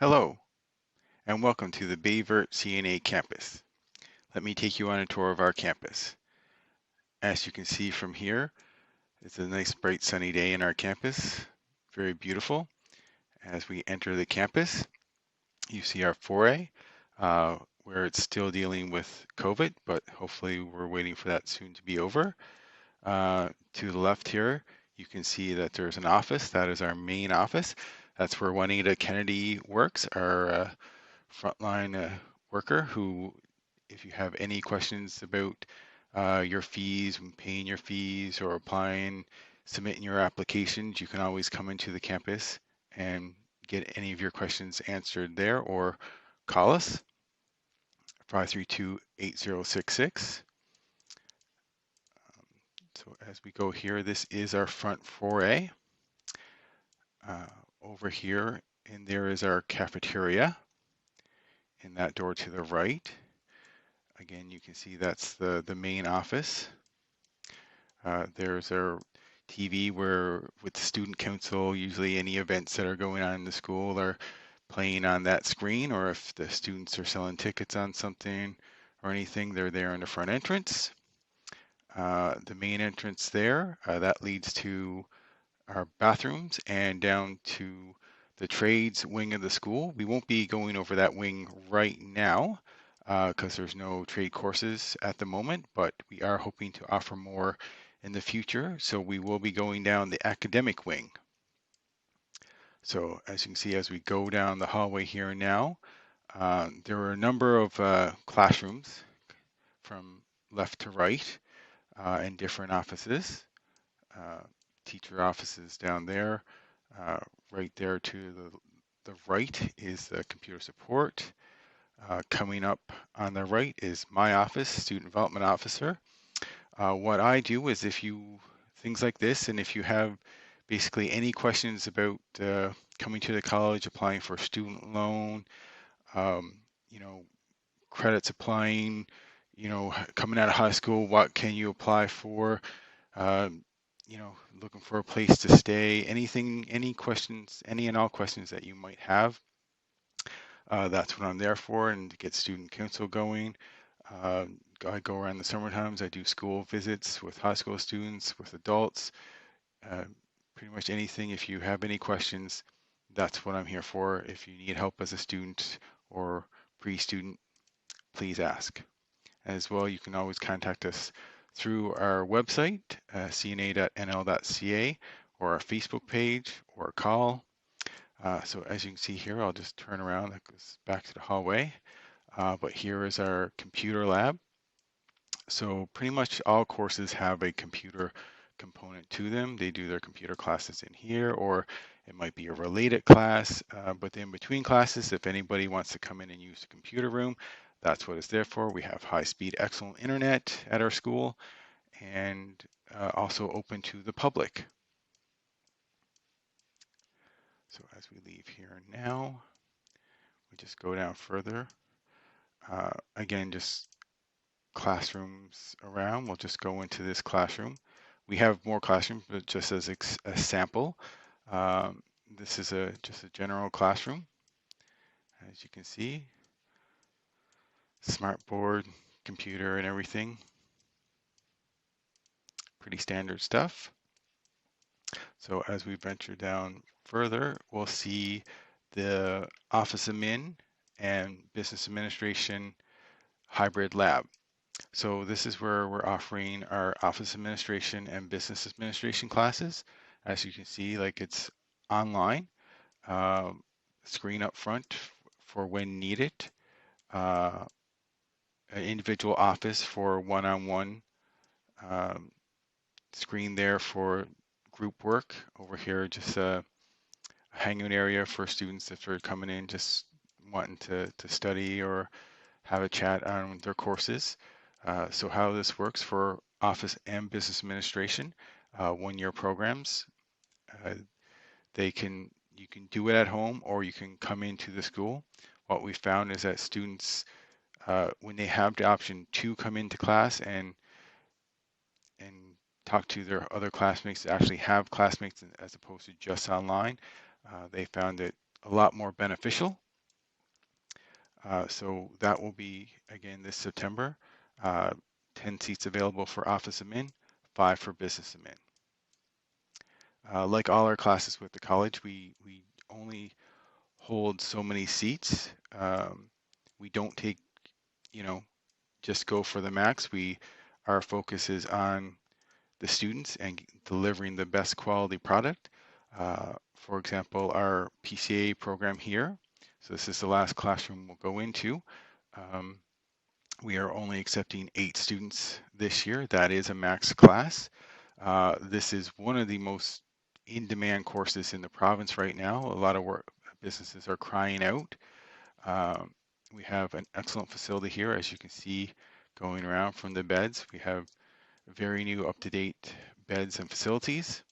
Hello, and welcome to the Baie Verte CNA campus. Let me take you on a tour of our campus. As you can see from here, it's a nice bright sunny day in our campus. Very beautiful. As we enter the campus, you see our foyer, where it's still dealing with COVID, but hopefully we're waiting for that soon to be over. To the left here, you can see that there's an office. That is our main office. That's where Juanita Kennedy works, our frontline worker who, if you have any questions about your fees, when paying your fees or applying, submitting your applications, you can always come into the campus and get any of your questions answered there or call us 532-8066. So as we go here, this is our front foyer. Over here, and there is our cafeteria in that door to the right. Again, you can see that's the main office. There's our TV where with the student council, usually any events that are going on in the school are playing on that screen, or if the students are selling tickets on something or anything, they're there in the front entrance. The main entrance there, that leads to our bathrooms and down to the trades wing of the school. We won't be going over that wing right now because there's no trade courses at the moment, but we are hoping to offer more in the future. So we will be going down the academic wing. So as you can see, as we go down the hallway here now, there are a number of classrooms from left to right in different offices. Teacher offices down there. Right there to the right is the computer support. Coming up on the right is my office, student development officer. What I do is things like this, and if you have basically any questions about coming to the college, applying for a student loan, um, you know, credits applying, coming out of high school, what can you apply for? Um, Looking for a place to stay, anything, any questions, any and all questions that you might have. That's what I'm there for, and to get student council going. Uh, I go around the summer times. I do school visits with high school students, with adults, uh, pretty much anything. If you have any questions, that's what I'm here for. If you need help as a student or pre-student, please ask. As well, you can always contact us through our website, cna.nl.ca, or our Facebook page, or call. So as you can see here, I'll just turn around. That goes back to the hallway. But here is our computer lab. So pretty much all courses have a computer component to them. They do their computer classes in here, or it might be a related class. But in between classes, if anybody wants to come in and use the computer room, that's what it's there for. We have high-speed, excellent internet at our school, and also open to the public. So as we leave here now, we just go down further. Again, just classrooms around. We'll just go into this classroom. We have more classrooms, but just as a sample, um, this is just a general classroom. As you can see, smart board, computer, and everything. Pretty standard stuff. So as we venture down further, we'll see the Office Admin and Business Administration hybrid lab. So this is where we're offering our Office Administration and Business Administration classes. As you can see, like it's online, screen up front for when needed, uh, an individual office for one-on-one, um, screen there for group work. Over here, just a hangout area for students if they're coming in just wanting to study or have a chat on their courses. So how this works for Office and Business Administration, 1-year programs, uh, you can do it at home or you can come into the school. What we found is that students, when they have the option to come into class and talk to their other classmates, actually have classmates as opposed to just online, they found it a lot more beneficial. So that will be again this September. Uh, 10 seats available for office admin, 5 for business admin. Like all our classes with the college, we only hold so many seats. We don't take, you know, just go for the max. Our focus is on the students and delivering the best quality product. For example, our PCA program here. So this is the last classroom we'll go into. Um, we are only accepting 8 students this year. That is a max class. This is one of the most in-demand courses in the province right now. A lot of businesses are crying out. Um, we have an excellent facility here, as you can see going around from the beds. We have very new up-to-date beds and facilities.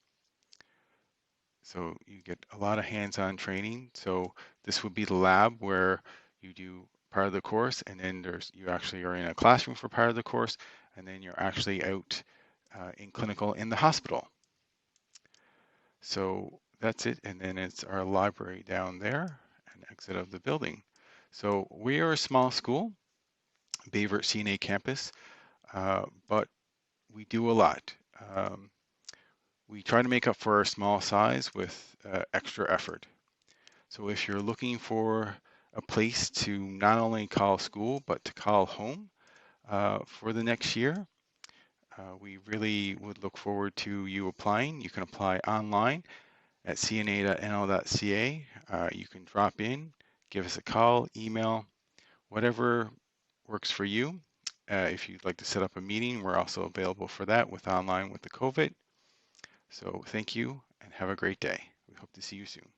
So you get a lot of hands-on training. So this would be the lab where you do part of the course, and then you actually are in a classroom for part of the course, and then you're actually out in clinical in the hospital. So that's it, and then it's our library down there, and exit of the building. So we are a small school, Baie CNA campus, but we do a lot. Um, we try to make up for our small size with extra effort. So if you're looking for a place to not only call school, but to call home for the next year, we really would look forward to you applying. You can apply online at cna.nl.ca. You can drop in, give us a call, email, whatever works for you. If you'd like to set up a meeting, we're also available for that with online with the COVID. So thank you and have a great day. We hope to see you soon.